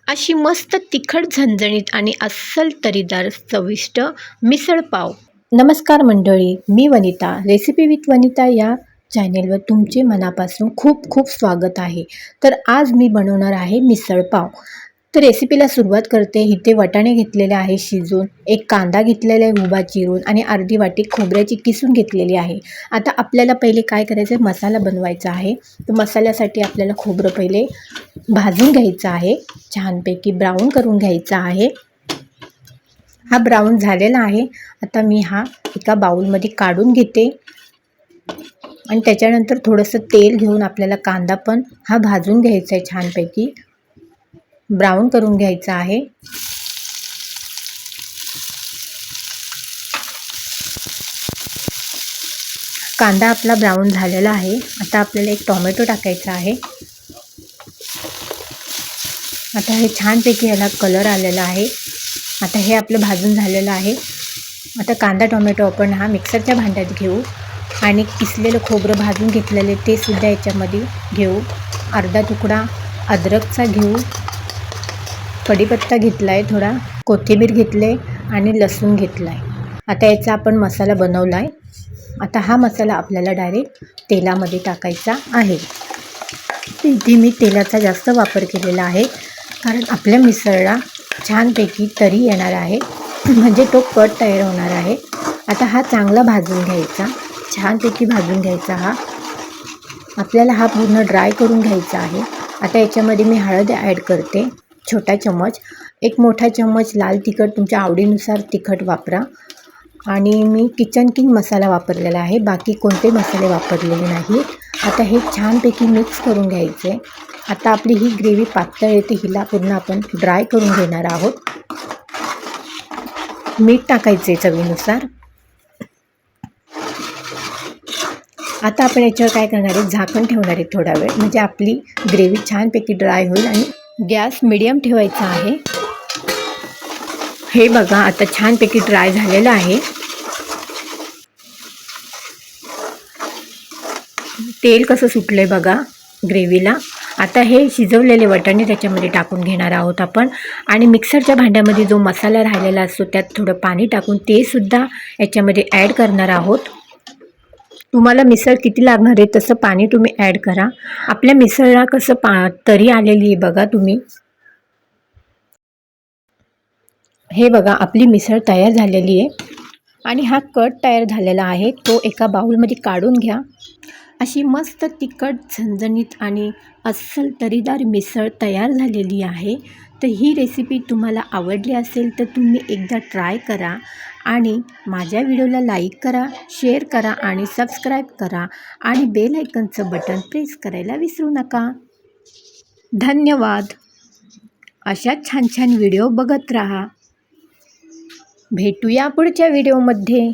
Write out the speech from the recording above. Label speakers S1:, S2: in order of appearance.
S1: अशी मस्त तिखट झणझणीत आणि अस्सल तरीदार चविष्ट मिसळ पाव. नमस्कार मंडळी, मी वनिता, रेसिपी विथ वनिता या चॅनेलवर तुमचे मनापासून खूप खूप स्वागत आहे. तर आज मी बनवणार आहे मिसळ पाव. तर रेसिपीला सुरुवात करते. इथे वाटाणे घेतलेले आहे शिजून, एक कांदा घेतलेला आहे उभा चिरून आणि अर्धी वाटी खोबऱ्याची किसून घेतलेली आहे. आता आपल्याला पहिले काय करायचं आहे, मसाला बनवायचा आहे. तर मसाल्यासाठी आपल्याला खोबरं पहिले भाजून घ्यायचं आहे, छानपैकी ब्राऊन करून घ्यायचा आहे. हा ब्राऊन झालेला आहे. आता मी हा एका बाउलमध्ये काढून घेते आणि त्याच्यानंतर थोडंसं तेल घेऊन आपल्याला कांदा पण हा भाजून घ्यायचा आहे, छानपैकी ब्राऊन करून घ्यायचा आहे. कांदा आपला ब्राऊन झालेला आहे. आता आपल्याला एक टोमॅटो टाकायचा आहे. आता हे छानपैकी याला कलर आलेला आहे. आता हे आपलं भाजून झालेलं आहे. आता कांदा टोमॅटो आपण हा मिक्सरच्या भांड्यात घेऊ आणि किसलेलं खोबरं भाजून घेतलेले ते सुद्धा याच्यामध्ये घेऊ. अर्धा तुकडा अद्रकचा घेऊ, कढीपत्ता घेतला आहे, थोडा कोथिंबीर घेतले आणि लसूण घेतला आहे. आता याचा आपण मसाला बनवला आहे. आता हा मसाला आपल्याला डायरेक्ट तेलामध्ये टाकायचा आहे. इथे मी तेलाचा जास्त वापर केलेला आहे कारण आपल्या मिसळला छानपैकी तरी येणार आहे, म्हणजे तो कट तयार होणार आहे. आता हा चांगला भाजून घ्यायचा, छानपैकी भाजून घ्यायचा. आपल्याला हा पूर्ण ड्राय करून घ्यायचा आहे. आता याच्यामध्ये मी हळद ॲड करते, छोटा चम्मच. एक मोठा चम्मच लाल तिखट, तुमच्या आवडीनुसार तिखट वापरा. आणि मी किचन किंग मसाला वापरलेला आहे, बाकी कोणते मसाले वापरलेले नाही. आता हे छानपैकी मिक्स करून घ्यायचे. आता आपली ही ग्रेव्ही पातळ येते, हिला पूर्ण आपण ड्राय करून घेणार आहोत. मीठ टाकायचे चवीनुसार. आता आपण याच्यावर काय करणार आहे, झाकण ठेवणार आहे थोडा वेळ, म्हणजे आपली ग्रेव्ही छानपैकी ड्राय होईल. आणि गॅस मिडियम ठेवायचा आहे. हे बघा आता छानपैकी ड्राय झालेलं आहे. तेल कसं सुटलंय बघा ग्रेव्हीला. आता हे शिजवलेले वाटाणे त्याच्यामध्ये टाकून घेणार आहोत आपण. आणि मिक्सरच्या भांड्यामध्ये जो मसाला राहिलेला असतो त्यात थोडं पाणी टाकून ते सुद्धा याच्यामध्ये ॲड करणार आहोत. तुम्हाला मिसळ किती लागणार आहे तसं पाणी तुम्ही ॲड करा. आपल्या मिसळला कसं तरी आलेली आहे बघा तुम्ही. हे बघा आपली मिसळ तयार झालेली आहे आणि हा कट तयार झालेला आहे, तो एका बाउलमध्ये काढून घ्या. अशी मस्त तिखट झणझणीत आणि अस्सल तरीदार मिसळ तयार झालेली आहे. तर ही रेसिपी तुम्हाला आवडली असेल तर तुम्ही एकदा ट्राय करा आणि माझ्या व्हिडिओला लाईक करा, शेअर करा आणि सबस्क्राईब करा आणि बेल आयकनचं बटन प्रेस करायला विसरू नका. धन्यवाद. अशा छान छान व्हिडिओ बघत राहा. भेटूया पुढच्या व्हिडिओमध्ये.